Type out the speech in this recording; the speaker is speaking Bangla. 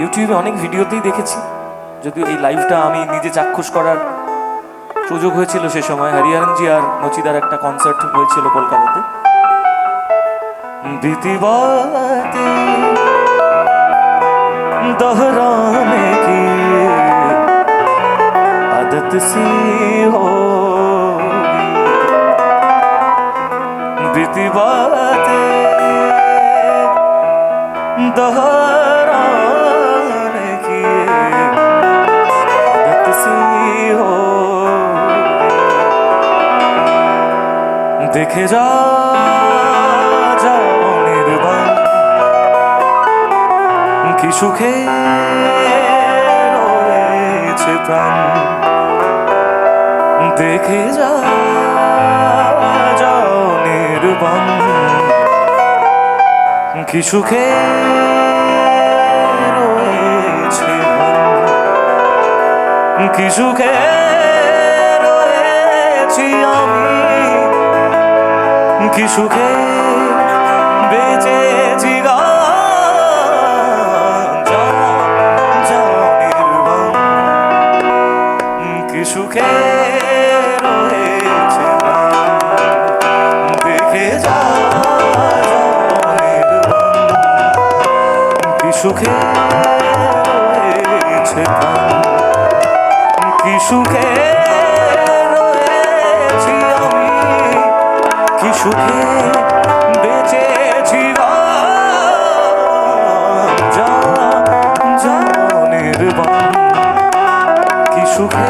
ইউটিউবে অনেক ভিডিওতেই দেখেছি, যদিও এই লাইভটা আমি নিজে চাক্ষুষ করার সুযোগ হয়েছিল সে সময়। হরিহরনজি আর নচিদার একটা কনসার্ট হয়েছিল কলকাতাতে। बीती बातें दोहराने की आदत सी होगी, बीती बातें दोहराने की आदत सी होगी। देखे जा কি সুখে রয়েছে প্রাণ, দেখে যাও নির্বাণ, কি সুখে রয়েছে প্রাণ, কি সুখে রয়েছি আমি, কি সুখে বেঁচেছি গা, সুখে রয়েছে দেখে যা কি সুখে রয়েছে কি সুখে রয়েছি আমি, কি সুখে বেঁচেছি যা নির্বাণ, কি সুখে